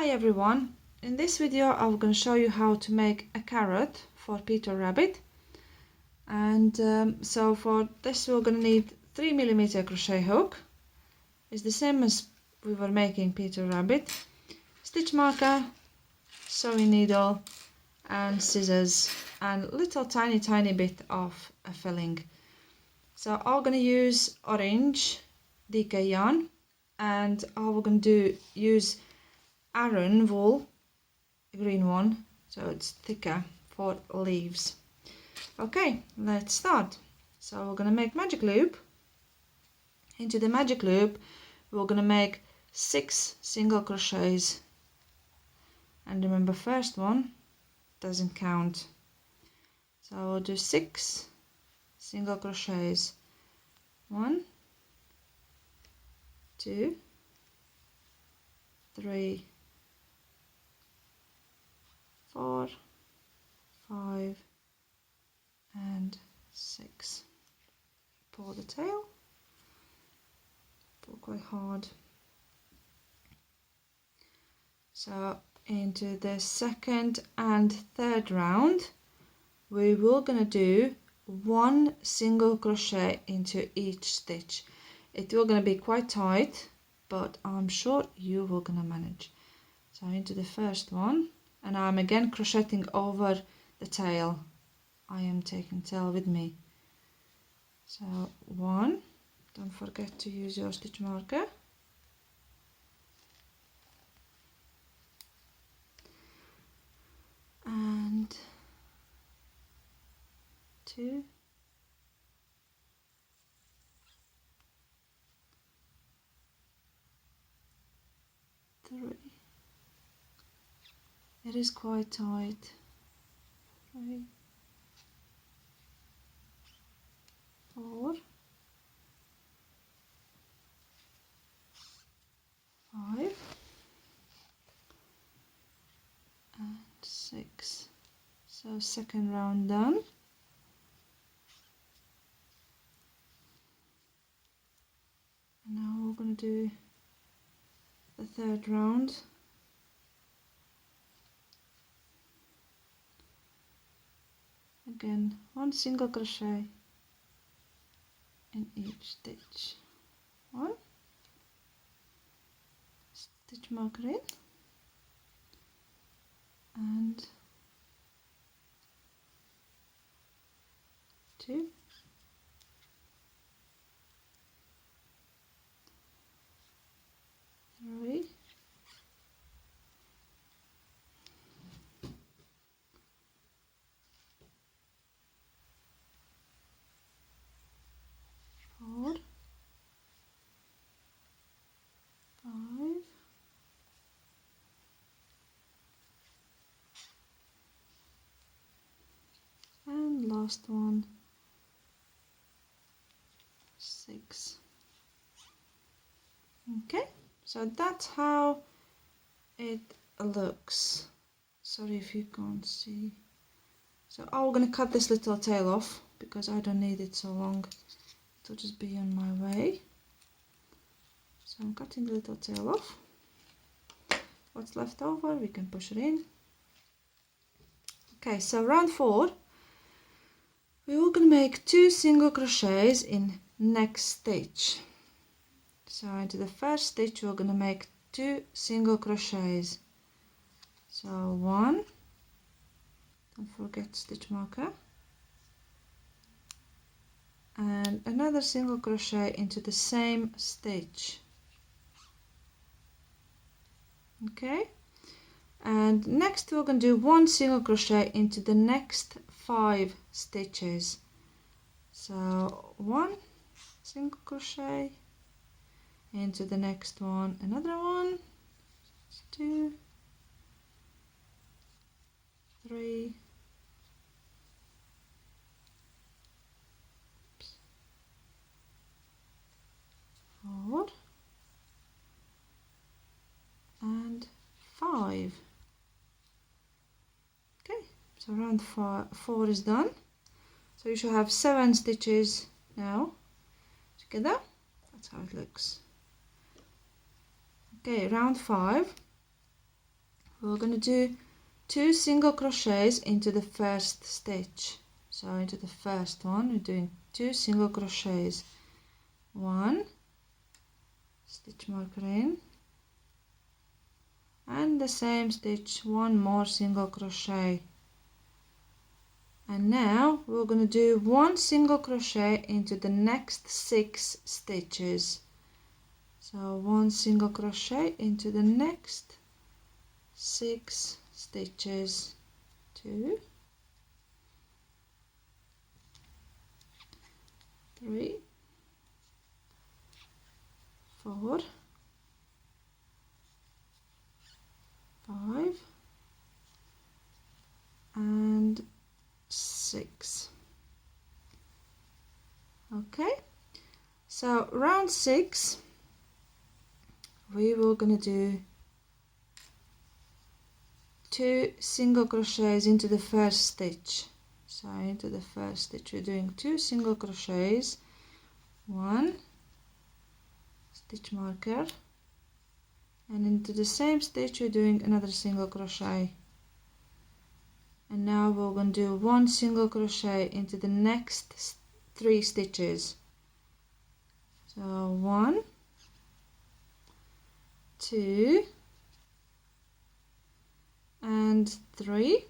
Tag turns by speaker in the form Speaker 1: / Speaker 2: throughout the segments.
Speaker 1: Hi everyone, in this video I'm going to show you how to make a carrot for Peter Rabbit. And so for this we're going to need 3mm crochet hook. It's the same as we were making Peter Rabbit. Stitch marker, sewing needle and scissors and little tiny bit of a filling. So I'm going to use orange DK yarn and I'm going to use Aran wool, green one, so it's thicker for leaves. Okay, let's start. So we're going to make magic loop. Into the magic loop we're going to make 6 single crochets, and remember first one doesn't count, so I'll do 6 single crochets. 1, 2, 3, 4, 5 and 6. Pull the tail, pull quite hard. So into the second and third round we will gonna do 1 single crochet into each stitch. It will gonna be quite tight, but I'm sure you will gonna manage. So into the first one, and I'm again crocheting over the tail. I am taking tail with me. So 1, don't forget to use your stitch marker. And 2, 3. It is quite tight. 3, 4, 5 and 6. So second round done. And now we're going to do the third round. Again, 1 single crochet in each stitch. 1, stitch marker in, and 2, 3, 4, 5, and last one, 6. Okay, so that's how it looks. Sorry if you can't see. So I'm gonna cut this little tail off because I don't need it so long. It'll just be on my way. So I'm cutting the little tail off. What's left over we can push it in. Okay, so round 4 we're gonna make 2 single crochets in next stitch. So into the first stitch we're gonna make 2 single crochets. So 1, don't forget stitch marker, and another single crochet into the same stitch. Okay, and next we're going to do 1 single crochet into the next 5 stitches. So 1 single crochet into the next one, another one, 2, 3, 4 and 5. Okay, so round 4 is done. So you should have 7 stitches now together. That's how it looks. Okay, round 5 we're going to do 2 single crochets into the first stitch. So into the first one we're doing 2 single crochets, 1 stitch marker in, and the same stitch 1 more single crochet. And now we're going to do 1 single crochet into the next 6 stitches. So 1 single crochet into the next 6 stitches, 2, 3, 4, 5, and 6. Okay, so round 6 we were going to do 2 single crochets into the first stitch. So into the first stitch we're doing 2 single crochets, 1 stitch marker, and into the same stitch we're doing another single crochet. And now we're going to do 1 single crochet into the next 3 stitches. So 1, 2, and 3,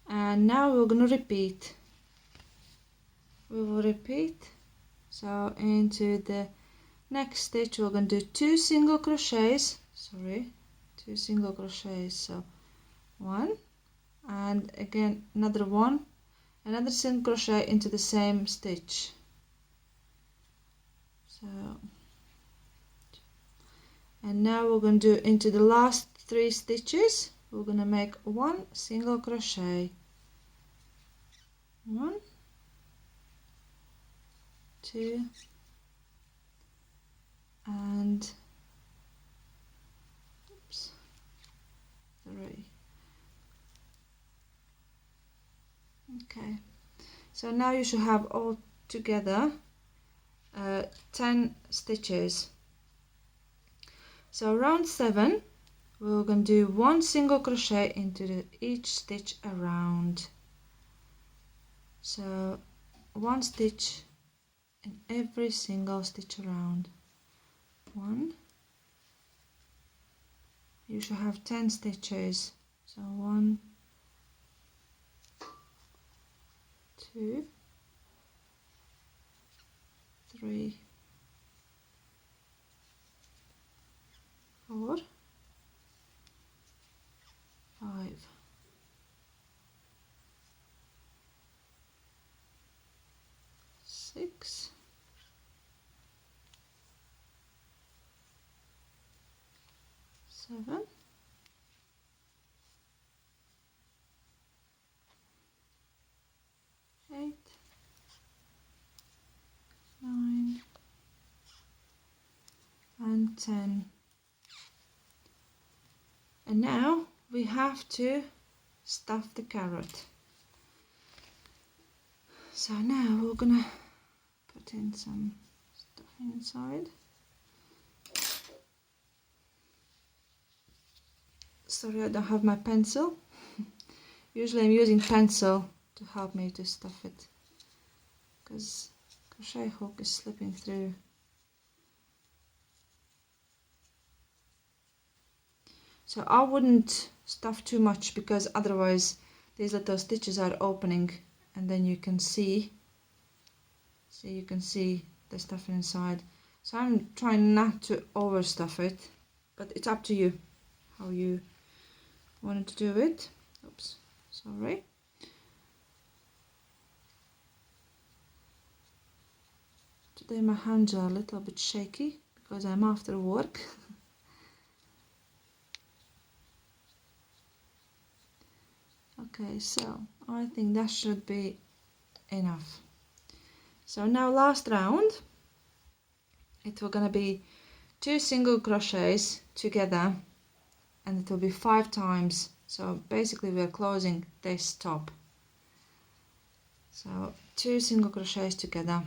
Speaker 1: and now we're going to repeat. We will repeat. So into the next stitch we're going to do 2 single crochets, 2 single crochets, so 1, and again another 1, another single crochet into the same stitch. So, and now we're going to do into the last 3 stitches we're going to make 1 single crochet, 1, 2, and 3. Okay, so now you should have all together 10 stitches. So round 7 we're going to do 1 single crochet into each stitch around. So 1 stitch in every single stitch around. 1, you should have 10 stitches. So 1, 2, 3, 4, 5, 6, 7, 8, 9, and 10. And now we have to stuff the carrot. So now we're gonna put in some stuffing inside. Sorry, I don't have my pencil. Usually I'm using pencil to help me to stuff it, because crochet hook is slipping through. So I wouldn't stuff too much, because otherwise these little stitches are opening and then you can see the stuffing inside. So I'm trying not to overstuff it, but it's up to you how you wanted to do it. Oops, sorry. Today my hands are a little bit shaky because I'm after work. Okay, so I think that should be enough. So now last round, it will gonna be 2 single crochets together, and it will be 5 times. So basically we're closing this top. So 2 single crochets together.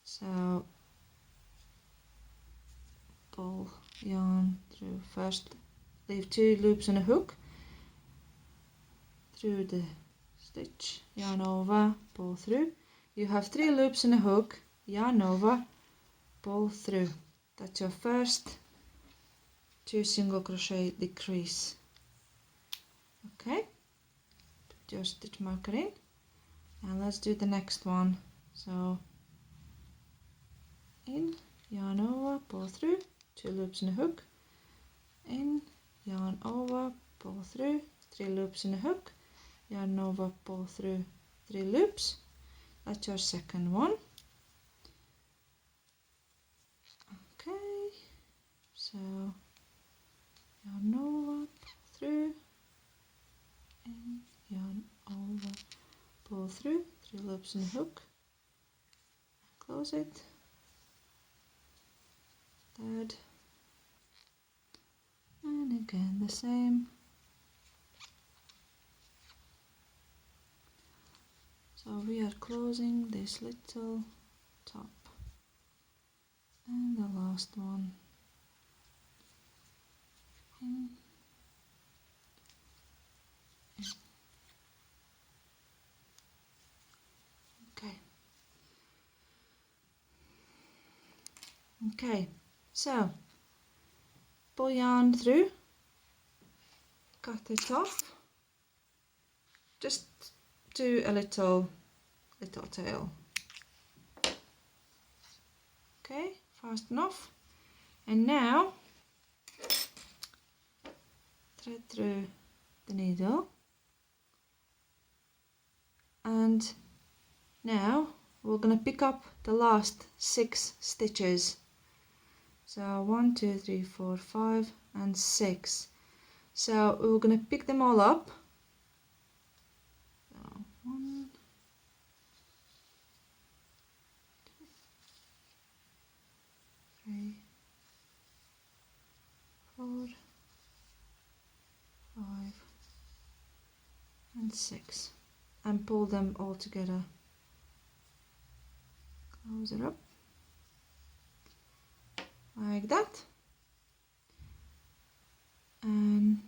Speaker 1: So pull yarn through. First leave 2 loops and a hook through the stitch, yarn over, pull through. You have 3 loops and a hook, yarn over, pull through. That's your first 2 single crochet decrease. Okay, put your stitch marker in and let's do the next one. So in, yarn over, pull through, 2 loops and a hook, in, yarn over, pull through, 3 loops and a hook, yarn over, pull through, 3 loops. That's your second one. Okay, so yarn over, pull through, in, yarn over, pull through, 3 loops and a hook, close it, third, and again the same. So we are closing this little top, and the last one in, in. Okay, so pull yarn through, cut it off, just do a little tail. Okay, fast enough. And now thread through the needle, and now we're going to pick up the last 6 stitches. So 1, 2, 3, 4, 5 and 6. So we're going to pick them all up. So 1, 2, 3, 4, 5 and 6, and pull them all together. Close it up like that, and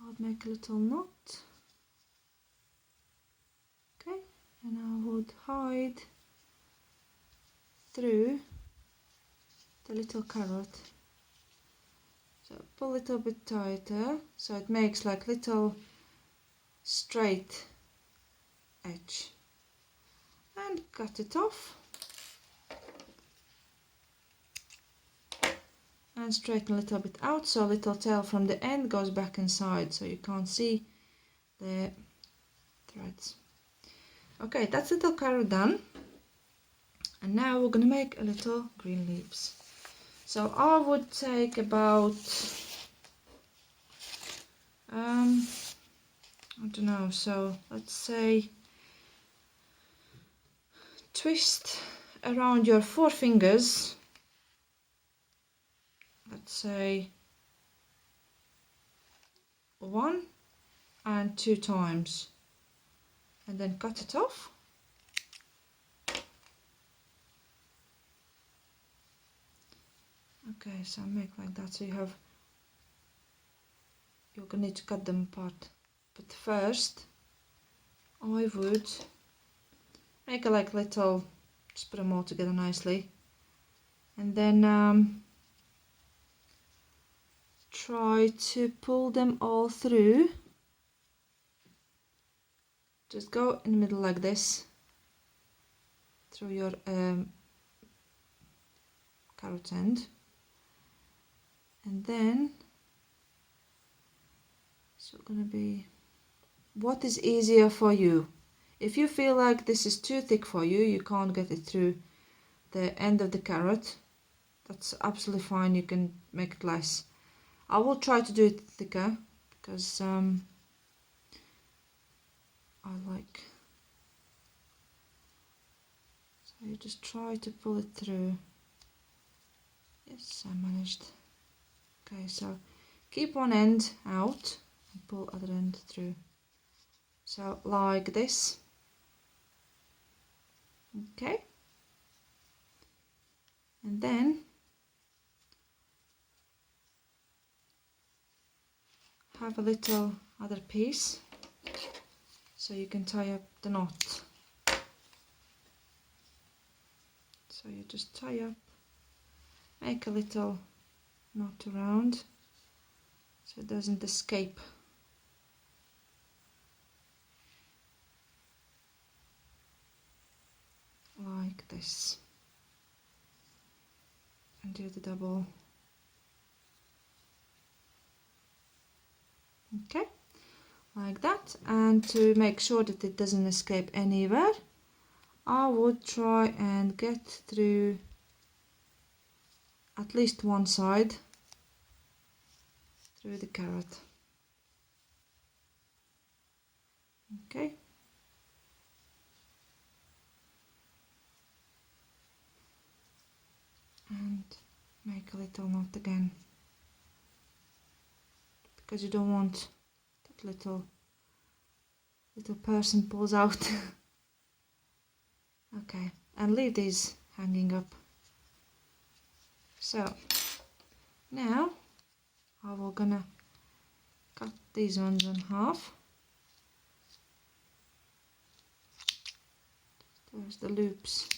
Speaker 1: I'll make a little knot. Okay, and I would hide through the little carrot. So pull a little bit tighter so it makes like little straight edge, and cut it off and straighten a little bit out so a little tail from the end goes back inside so you can't see the threads. Okay, that's little carrot done, and now we're gonna make a little green leaves. So I would take about I don't know, so let's say twist around your 4 fingers, let's say 1 and 2 times, and then cut it off. Okay, so make like that, so you're gonna need to cut them apart. But first I would make a like little, just put them all together nicely, and then try to pull them all through. Just go in the middle like this through your carrot end, and then it's gonna be what is easier for you. If you feel like this is too thick for you, you can't get it through the end of the carrot, that's absolutely fine, you can make it less. I will try to do it thicker because I like, so you just try to pull it through. Yes, I managed. Okay, so keep one end out and pull other end through. So like this. Okay, and then have a little other piece so you can tie up the knot. So you just tie up, make a little knot around so it doesn't escape. Like this. And do the double. Okay, like that. And to make sure that it doesn't escape anywhere, I would try and get through at least one side through the carrot. Okay. And make a little knot again, because you don't want that little person pulls out. Okay, and leave these hanging up. So now we're gonna cut these ones in half. There's the loops.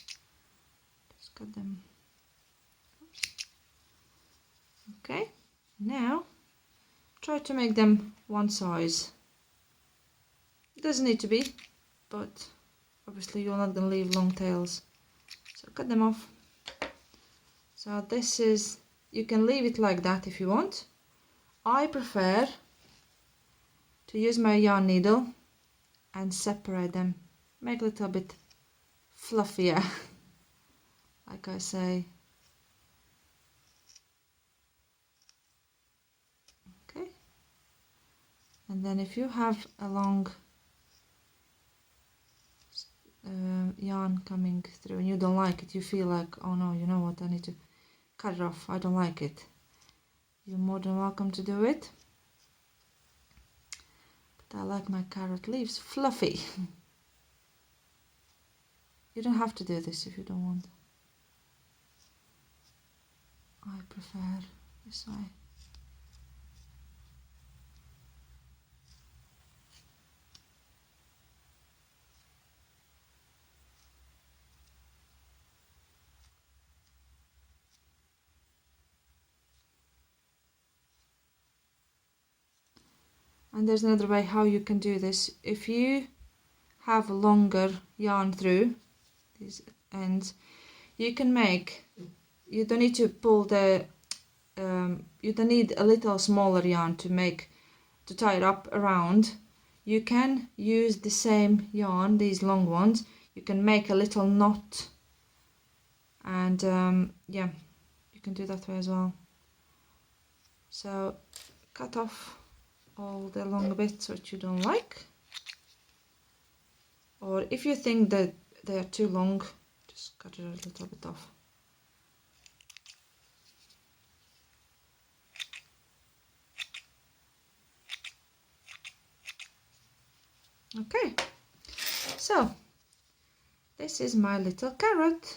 Speaker 1: Just cut them. Okay, now try to make them one size. It doesn't need to be, but obviously you're not going to leave long tails, so cut them off. So this is, you can leave it like that if you want. I prefer to use my yarn needle and separate them, make a little bit fluffier, like I say. Okay, and then if you have a long yarn coming through and you don't like it, you feel like, oh no, you know what, I need to cut it off, I don't like it, you're more than welcome to do it. But I like my carrot leaves fluffy. You don't have to do this if you don't want. I prefer this way. And there's another way how you can do this. If you have a longer yarn through these ends, you can make, you don't need to pull the, you don't need a little smaller yarn to tie it up around. You can use the same yarn, these long ones, you can make a little knot, and yeah, you can do that way as well. So cut off all the long bits which you don't like, or if you think that they are too long, just cut it a little bit off. Okay, so this is my little carrot.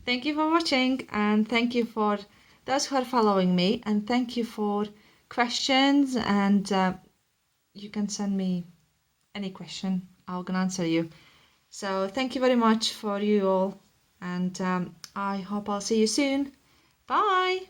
Speaker 1: Thank you for watching, and thank you for those who are following me, and thank you for questions, and you can send me any question, I'm gonna answer you. So thank you very much for you all, and I hope I'll see you soon. Bye.